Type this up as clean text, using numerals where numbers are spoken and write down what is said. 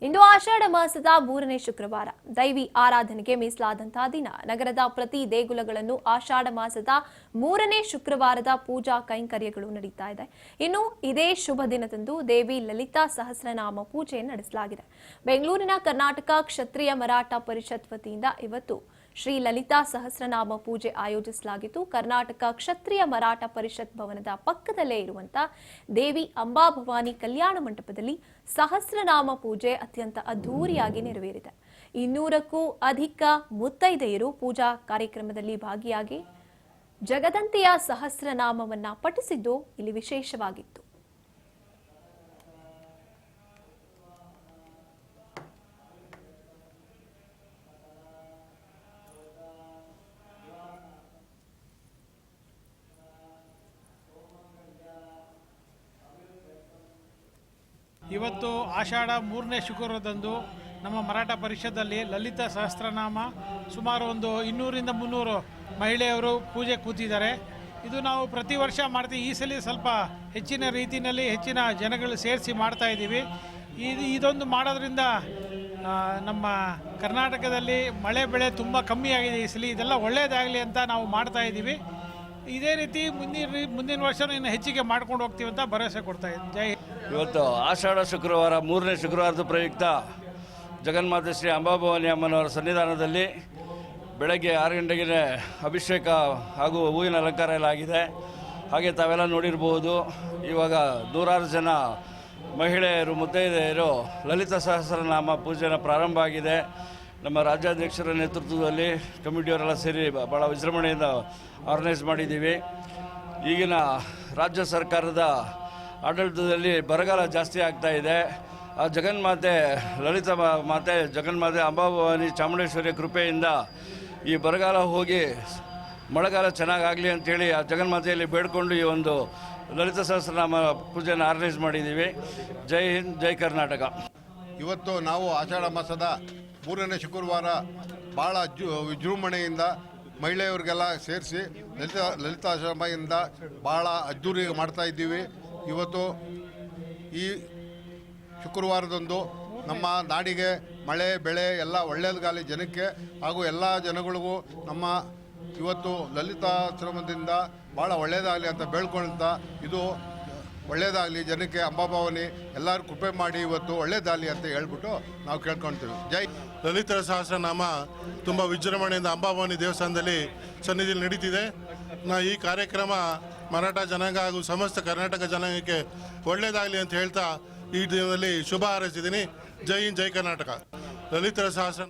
ಇಂದು ಆಷಾಢ ಮಾಸದ 3ನೇ ಶುಕ್ರವಾರ ದೈವಿ ಆರಾಧನೆಗೆ ಮೀಸಲಾದಂತಹ ದಿನ. ನಗರದ ಪ್ರತಿ ದೇಗುಲಗಳನ್ನು ಆಷಾಢ ಮಾಸದ 3ನೇ ಶುಕ್ರವಾರದ ಪೂಜಾ ಕೈಂಕರ್ಯಗಳು ನಡೀತಾ ಇದೆ. ಇನ್ನು ಇದೇ ಶುಭ ದಿನದಂದು ದೇವಿ ಲಲಿತಾ ಸಹಸ್ರನಾಮ ಪೂಜೆ ನಡೆಸಲಾಗಿದೆ. ಬೆಂಗಳೂರಿನ ಕರ್ನಾಟಕ ಕ್ಷತ್ರಿಯ ಮರಾಠ ಪರಿಷತ್ ವತಿಯಿಂದ ಇವತ್ತು ಶ್ರೀ ಲಲಿತಾ ಸಹಸ್ರನಾಮ ಪೂಜೆ ಆಯೋಜಿಸಲಾಗಿತ್ತು. ಕರ್ನಾಟಕ ಕ್ಷತ್ರಿಯ ಮರಾಠ ಪರಿಷತ್ ಭವನದ ಪಕ್ಕದಲ್ಲೇ ಇರುವಂತಹ ದೇವಿ ಅಂಬಾಭವಾನಿ ಕಲ್ಯಾಣ ಮಂಟಪದಲ್ಲಿ ಸಹಸ್ರನಾಮ ಪೂಜೆ ಅತ್ಯಂತ ಅದ್ಧೂರಿಯಾಗಿ ನೆರವೇರಿದೆ. 200ಕ್ಕೂ ಅಧಿಕ ಮುತ್ತೈದೆಯರು ಪೂಜಾ ಕಾರ್ಯಕ್ರಮದಲ್ಲಿ ಭಾಗಿಯಾಗಿ ಜಗದಂತೆಯ ಸಹಸ್ರನಾಮವನ್ನ ಪಠಿಸಿದ್ದು ಇಲ್ಲಿ ವಿಶೇಷವಾಗಿತ್ತು. ಇವತ್ತು ಆಷಾಢ 3ನೇ ಶುಕ್ರವಾರದಂದು ನಮ್ಮ ಮರಾಠ ಪರಿಷತ್ತಲ್ಲಿ ಲಲಿತಾ ಸಹಸ್ರನಾಮ ಸುಮಾರು ಒಂದು 200ರಿಂದ 300 ಮಹಿಳೆಯರು ಪೂಜೆ ಕೂತಿದ್ದಾರೆ. ಇದು ನಾವು ಪ್ರತಿ ವರ್ಷ ಮಾಡ್ತೀವಿ. ಈ ಸಲ ಸ್ವಲ್ಪ ಹೆಚ್ಚಿನ ರೀತಿಯಲ್ಲಿ ಹೆಚ್ಚಿನ ಜನಗಳು ಸೇರಿಸಿ ಮಾಡ್ತಾ ಇದ್ದೀವಿ. ಇದೊಂದು ಮಾಡೋದ್ರಿಂದ ನಮ್ಮ ಕರ್ನಾಟಕದಲ್ಲಿ ಮಳೆ ಬೆಳೆ ತುಂಬ ಕಮ್ಮಿ ಆಗಿದೆ ಈ ಸಲ. ಇದೆಲ್ಲ ಒಳ್ಳೆಯದಾಗಲಿ ಅಂತ ನಾವು ಮಾಡ್ತಾ ಇದ್ದೀವಿ. ಇದೇ ರೀತಿ ಮುಂದಿನ ವರ್ಷನೂ ಇನ್ನು ಹೆಚ್ಚಿಗೆ ಮಾಡ್ಕೊಂಡು ಹೋಗ್ತೀವಿ ಅಂತ ಭರವಸೆ ಕೊಡ್ತಾ ಇದ್ದೀನಿ. ಜೈ. ಇವತ್ತು ಆಷಾಢ ಶುಕ್ರವಾರ 3ನೇ ಶುಕ್ರವಾರದ ಪ್ರಯುಕ್ತ ಜಗನ್ಮಾತೆ ಶ್ರೀ ಅಂಬಾಭವಾನಿ ಅಮ್ಮನವರ ಸನ್ನಿಧಾನದಲ್ಲಿ ಬೆಳಗ್ಗೆ 6 ಗಂಟೆಗೆ ಅಭಿಷೇಕ ಹಾಗೂ ಹೂವಿನ ಅಲಂಕಾರ ಎಲ್ಲ ಆಗಿದೆ. ಹಾಗೆ ತಾವೆಲ್ಲ ನೋಡಿರ್ಬೋದು, ಇವಾಗ ನೂರಾರು ಜನ ಮಹಿಳೆಯರು ಮುತ್ತೈದೆಯರು ಲಲಿತಾ ಸಹಸ್ರನಾಮ ಪೂಜೆನ ಪ್ರಾರಂಭ ಆಗಿದೆ. ನಮ್ಮ ರಾಜ್ಯಾಧ್ಯಕ್ಷರ ನೇತೃತ್ವದಲ್ಲಿ ಕಮಿಟಿಯವರೆಲ್ಲ ಸೇರಿ ಭಾಳ ವಿಜೃಂಭಣೆಯಿಂದ ಆರ್ಗನೈಸ್ ಮಾಡಿದ್ದೀವಿ. ಈಗಿನ ರಾಜ್ಯ ಸರ್ಕಾರದ ಆಡಳಿತದಲ್ಲಿ ಬರಗಾಲ ಜಾಸ್ತಿ ಆಗ್ತಾ ಇದೆ. ಆ ಜಗನ್ಮಾತೆ ಲಲಿತಾ ಮಾತೆ ಜಗನ್ಮಾತೆ ಅಂಬಾಭವಾನಿ ಚಾಮುಂಡೇಶ್ವರಿಯ ಕೃಪೆಯಿಂದ ಈ ಬರಗಾಲ ಹೋಗಿ ಮಳೆಗಾಲ ಚೆನ್ನಾಗಾಗಲಿ ಅಂಥೇಳಿ ಆ ಜಗನ್ಮಾತೆಯಲ್ಲಿ ಬೇಡ್ಕೊಂಡು ಈ ಒಂದು ಲಲಿತಾ ಸಹಸ್ರನಾಮ ಪೂಜೆನ ಆರ್ಗನೈಸ್ ಮಾಡಿದ್ದೀವಿ. ಜೈ ಹಿಂದ್, ಜೈ ಕರ್ನಾಟಕ. ಇವತ್ತು ನಾವು ಆಷಾಢ ಮಾಸದ 3ನೇ ಶುಕ್ರವಾರ ಭಾಳ ವಿಜೃಂಭಣೆಯಿಂದ ಮಹಿಳೆಯರಿಗೆಲ್ಲ ಸೇರಿಸಿ ಲಲಿತಾಶ್ರಮದಿಂದ ಭಾಳ ಅದ್ದೂರಿ ಮಾಡ್ತಾ ಇದ್ದೀವಿ. ಇವತ್ತು ಈ ಶುಕ್ರವಾರದಂದು ನಮ್ಮ ನಾಡಿಗೆ ಮಳೆ ಬೆಳೆ ಎಲ್ಲ ಒಳ್ಳೆಯದಾಗಲಿ ಜನಕ್ಕೆ ಹಾಗೂ ಎಲ್ಲ ಜನಗಳಿಗೂ ನಮ್ಮ ಇವತ್ತು ಲಲಿತಾಶ್ರಮದಿಂದ ಭಾಳ ಒಳ್ಳೆಯದಾಗಲಿ ಅಂತ ಬೇಡ್ಕೊಳ್ತಾ ಇದು ಒಳ್ಳೆಯದಾಗಲಿ ಜನಕ್ಕೆ ಅಂಬಾಭವಾನಿ ಎಲ್ಲರೂ ಕೃಪೆ ಮಾಡಿ ಇವತ್ತು ಒಳ್ಳೆಯದಾಗಲಿ ಅಂತ ಹೇಳ್ಬಿಟ್ಟು ನಾವು ಕೇಳ್ಕೊಳ್ತೀವಿ. ಜೈ. ಲಲಿತಾ ಸಹಸ್ರನಾಮ ತುಂಬ ವಿಜೃಂಭಣೆಯಿಂದ ಅಂಬಾಭವಾನಿ ದೇವಸ್ಥಾನದಲ್ಲಿ ಸನ್ನಿಧಿಯಲ್ಲಿ ನಡೀತಿದೆ. ಈ ಕಾರ್ಯಕ್ರಮ ಮರಾಠ ಜನಾಂಗ ಹಾಗೂ ಸಮಸ್ತ ಕರ್ನಾಟಕ ಜನಾಂಗಕ್ಕೆ ಒಳ್ಳೆಯದಾಗಲಿ ಅಂತ ಹೇಳ್ತಾ ಈ ದಿನದಲ್ಲಿ ಶುಭ ಹಾರೈಸಿದ್ದೀನಿ. ಜೈ ಹಿಂದ್, ಜೈ ಕರ್ನಾಟಕ. ಲಲಿತಾ ಸಹಸ್ರ